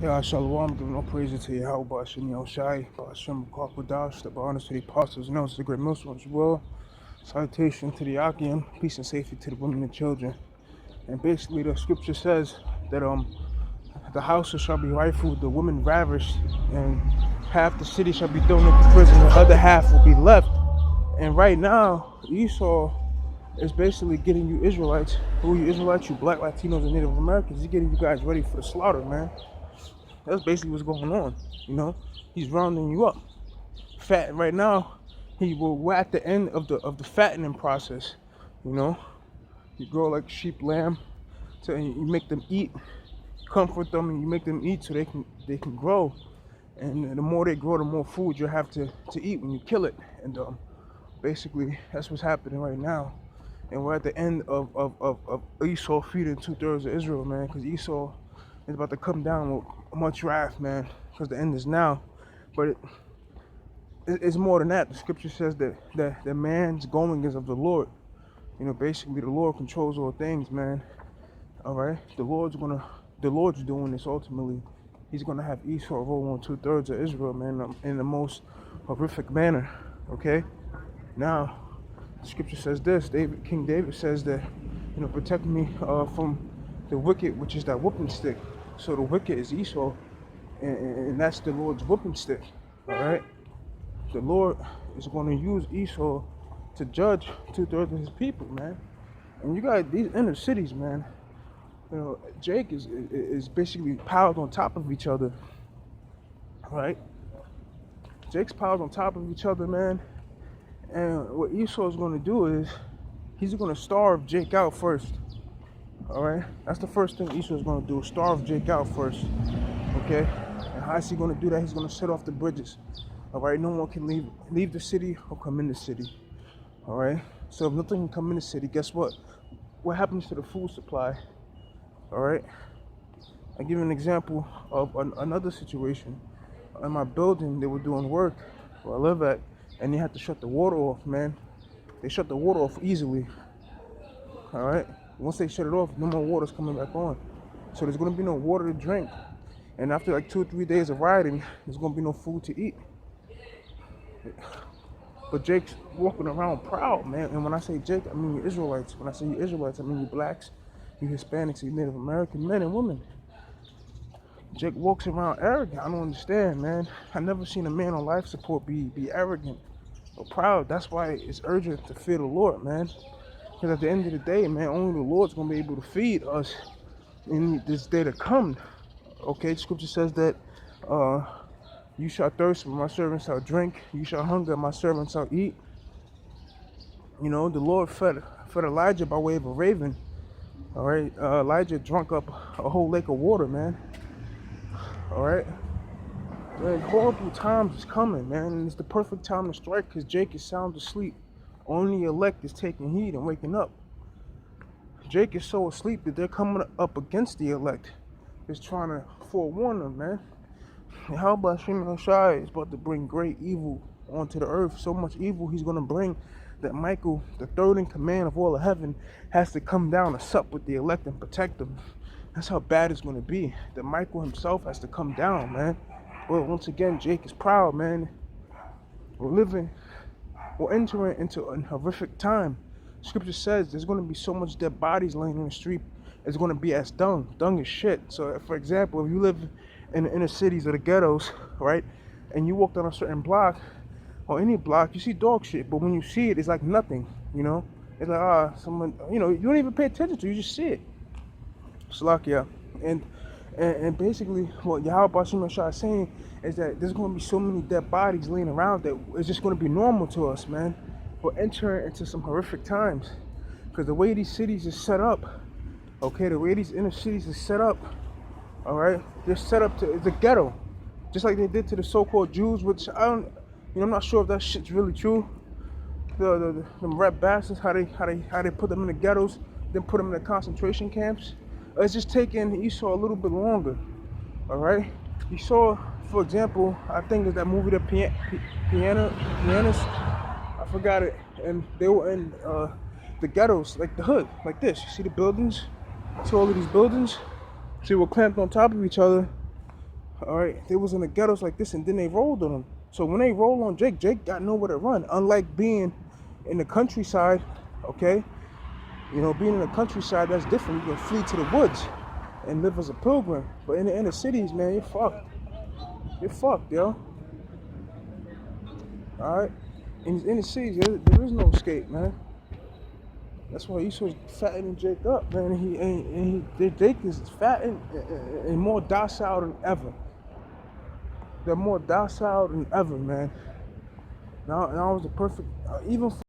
Yeah, Shalom, giving all praises to Yahweh, Ba'ashem Yahushai, Ba'ashem Kakwadash, the honors to the apostles, and also the great Muslims as well. Salutation to the Akim, peace and safety to the women and children. And basically, the scripture says that the houses shall be rifled, the women ravished, and half the city shall be thrown into prison, the other half will be left. And right now, Esau is basically getting you Israelites, who you Israelites, you Black, Latinos, and Native Americans, he's getting you guys ready for the slaughter, man. That's basically what's going on, you know. He's rounding you up. Fat right now. We're at the end of the fattening process, you know. You grow like sheep, lamb, so you make them eat, comfort them, and you make them eat so they can grow. And the more they grow, the more food you have to eat when you kill it. And basically, that's what's happening right now. And we're at the end of Esau feeding 2/3 of Israel, man, because Esau is about to come down with much wrath, man, because the end is now. But it's more than that. The scripture says that the man's going is of the Lord. You know, basically the Lord controls all things, man. All right, the Lord's doing this ultimately. He's gonna have Esau rule on 2/3 of Israel, man, in the most horrific manner. Okay, now the scripture says this. King David says that, you know, protect me from the wicked, which is that whooping stick. So the wicked is Esau, and that's the Lord's whooping stick. All right, the Lord is going to use Esau to judge 2/3 of his people, man. And you got these inner cities, man. You know, Jake is basically piled on top of each other. Right? Jake's piled on top of each other, man. And what Esau is going to do is he's going to starve Jake out first. All right, that's the first thing Esau is going to do: starve Jake out first. Okay, and how is he going to do that? He's going to set off the bridges. All right, no one can leave the city or come in the city. All right, so if nothing can come in the city, guess what? What happens to the food supply? All right, I give you an example of another situation. In my building, they were doing work where I live at, and they had to shut the water off, man. They shut the water off easily. All right, once they shut it off, no more water's coming back on. So there's gonna be no water to drink, and after like 2 or 3 days of riding, there's gonna be no food to eat. But Jake's walking around proud, man. And when I say Jake, I mean you Israelites. When I say you Israelites, I mean you blacks, you Hispanics, you Native American men and women. Jake walks around arrogant. I don't understand, man. I never seen a man on life support be arrogant or proud. That's why it's urgent to fear the Lord, man. Because at the end of the day, man, only the Lord's gonna be able to feed us in this day to come. Okay, Scripture says that you shall thirst, but my servants shall drink. You shall hunger, my servants shall eat. You know, the Lord fed Elijah by way of a raven. All right, Elijah drunk up a whole lake of water, man. All right, man, horrible times is coming, man, and it's the perfect time to strike because Jake is sound asleep. Only the elect is taking heed and waking up. Jake is so asleep that they're coming up against the elect. Just trying to forewarn them, man. And how about Hashem Shai is about to bring great evil onto the earth? So much evil he's going to bring that Michael, the third in command of all of heaven, has to come down and sup with the elect and protect them. That's how bad it's going to be. That Michael himself has to come down, man. But once again, Jake is proud, man. We're entering into a horrific time. Scripture says there's going to be so much dead bodies laying in the street. It's going to be as dung. Dung is shit. So, for example, if you live in the inner cities or the ghettos, right, and you walk down a certain block or any block, you see dog shit. But when you see it, it's like nothing, you know? It's like, someone, you know, you don't even pay attention to it. You just see it. Salakia. And basically, what Yahweh Bashim Shah is saying is that there's going to be so many dead bodies laying around that it's just going to be normal to us, man. We're entering into some horrific times because the way these cities is set up, okay, the way these inner cities is set up, all right, they're set up to, it's a ghetto, just like they did to the so-called Jews, which I don't, you know, I'm not sure if that shit's really true. The red bastards, how they put them in the ghettos, then put them in the concentration camps. It's just taking Esau a little bit longer, all right? You saw, for example, I think it's that movie, The Pianist, I forgot it, and they were in the ghettos, like the hood, like this. You see the buildings? See all of these buildings? See, we're clamped on top of each other, All right, they was in the ghettos like this, and then they rolled on him. So when they roll on Jake, Jake got nowhere to run. Unlike being in the countryside, okay, being in the countryside, that's different. You can flee to the woods and live as a pilgrim. But in the inner cities, man, you're fucked. You're fucked, yo. All right, in the inner cities, there is no escape, man. That's why Esau's fattening Jake up, man. Jake is fat and more docile than ever. They're more docile than ever, man. Now was the perfect, even.